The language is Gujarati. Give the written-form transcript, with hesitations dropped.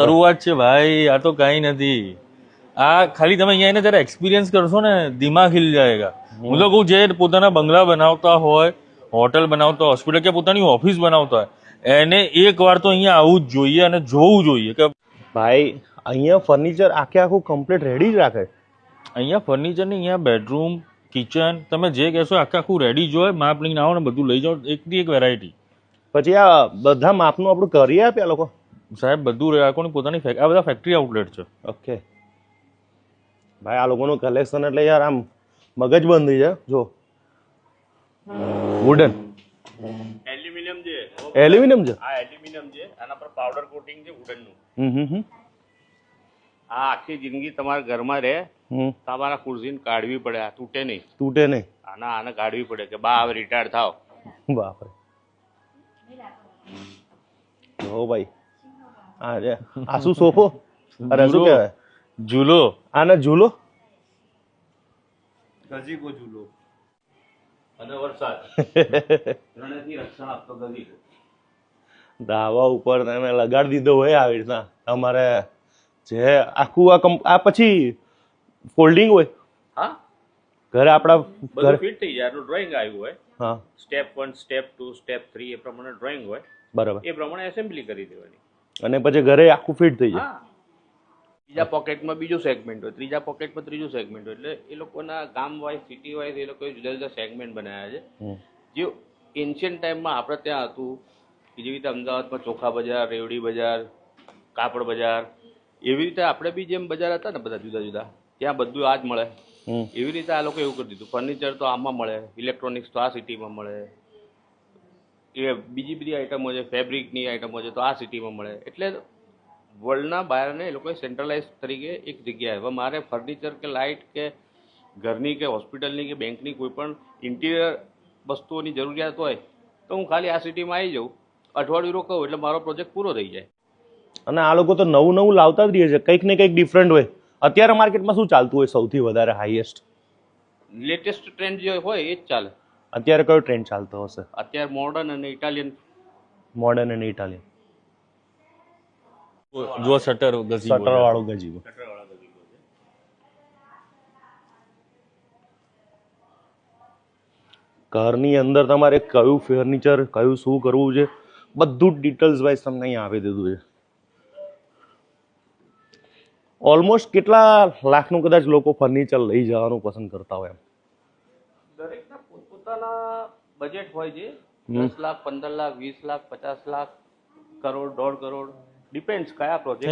શરૂઆત છે ભાઈ, આ તો કઈ નથી. આ ખાલી તમે અહીંયા એને જયારે એક્સપિરિયન્સ કરશો ને, દિમાગ હિલ જાયેગા. હું તો કહું, જે પોતાના બંગલા બનાવતા હોય, હોટલ બનાવતા હોય, હોસ્પિટલ કે પોતાની ઓફિસ બનાવતા હોય, એને એક વાર તો અહીંયા આવવું જ જોઈએ અને જોવું જોઈએ કે ભાઈ અહીંયા ફર્નિચર આખું કમ્પ્લીટ રેડી જ રાખે. અહીંયા ફર્નિચર ને અહીંયા બેડરૂમ, કિચન, તમે જે કહેશો આખું રેડી જ હોય. માપ લઈને આવો ને બધું લઈ જાઓ, એકથી એક વેરાયટી. પછી આ બધા માપનું આપણું કરી આપે આ લોકો? સાહેબ બધું રાખોની પોતાની આ બધા ફેક્ટરી આઉટલેટ છે. ઓકે ભાઈ, આ લોકોનું કલેક્શન એટલે યાર આમ મગજ બંધ થઈ જાય. જો વુડન એલ્યુમિનિયમ છે. એલ્યુમિનિયમ છે. આ એલ્યુમિનિયમ છે, આના પર પાવડર કોટિંગ છે વુડનનું. આ આખી જિંદગી તમારા ઘરમાં રહે, તમારા ખુરશીને કાઢવી પડે, આ તૂટે નહીં. તૂટે નહીં. આને કાઢવી પડે કે બા હવે રિટાયર થાવ. બાપરે. ઓ ભાઈ, હા રે, આ શું સોફો? અરે શું કહેવાય? ઝૂલો. આને ઝૂલો? ગઝીબો ઝૂલો અને વરસાદ ત્રણેયથી રક્ષણ આપતો ગઝીબો. ધાબા ઉપર તમે લગાડી દીધો હોય આવી રીતના. અમારે જે આખું આ પછી ફોલ્ડિંગ હોય. હા, ઘરે આપણા બધું ફિટ થઈ જાય. એનું ડ્રોઈંગ આવ્યું હોય. હા, સ્ટેપ 1, સ્ટેપ 2, સ્ટેપ 3 એ પ્રમાણે ડ્રોઈંગ હોય. બરાબર. એ પ્રમાણે એસેમ્બલી કરી દેવાની. અને પછી ઘરે આખું ફિટ થઈ જાય. હા, બીજા પોકેટમાં બીજું સેગમેન્ટ હોય, ત્રીજા પોકેટમાં ત્રીજું સેગમેન્ટ હોય. એટલે એ લોકોના ગામ વાઇઝ, સિટી વાઇઝ એ લોકોએ જુદા જુદા સેગમેન્ટ બનાવ્યા છે. જે એન્શિયન્ટ ટાઈમમાં આપણે ત્યાં હતું કે જેવી રીતે અમદાવાદમાં ચોખા બજાર, રેવડી બજાર, કાપડ બજાર, એવી રીતે આપણે બી જેમ બજાર હતા ને બધા જુદા જુદા, ત્યાં બધું આ જ મળે. એવી રીતે આ લોકો એવું કરી દીધું. ફર્નિચર તો આમાં મળે, ઇલેક્ટ્રોનિક્સ તો આ સિટીમાં મળે, એ બીજી બધી આઈટમો છે, ફેબ્રિકની આઈટમો છે તો આ સિટીમાં મળે. એટલે વર્લ્ડના બહારને એ લોકોએ સેન્ટ્રલાઇઝ તરીકે એક જગ્યાએ. હવે મારે ફર્નિચર કે લાઇટ કે ઘરની કે હોસ્પિટલની કે બેંકની કોઈ પણ ઇન્ટિરિયર વસ્તુઓની જરૂરિયાત હોય તો હું ખાલી આ સિટીમાં આવી જાઉં, અઠવાડિયું રોકાવું એટલે મારો પ્રોજેક્ટ પૂરો થઈ જાય. અને આ લોકો તો નવું નવું લાવતા જ રહે છે, કંઈક ને કંઈક ડિફરન્ટ હોય. અત્યારે માર્કેટમાં શું ચાલતું હોય સૌથી વધારે હાઈએસ્ટ? લેટેસ્ટ ટ્રેન્ડ જે હોય એ જ ચાલે. અત્યારે કયો ટ્રેન્ડ ચાલતો હશે? અત્યારે મોડર્ન અને ઇટાલિયન. મોડર્ન અને ઇટાલિયન. જો શટર ગઝીબો, શટર વાળો ગઝીબો. ઘરની અંદર તમારે કયું ફર્નિચર, કયું શું કરવું છે, બધું જ ડિટેલ્સ વાઇઝ તમને અહીંયા આપી દીધું છે. ઓલમોસ્ટ કેટલા લાખનું કદાચ લોકો ફર્નિચર લઈ જવાનું પસંદ કરતા હોય? દરેકના પોતપોતાના બજેટ હોય છે. 10 લાખ, 15 લાખ, 20 લાખ, 50 લાખ, કરોડ, 1.5 કરોડ, ડિપેન્ડ્સ કયા પ્રોજેક્ટ.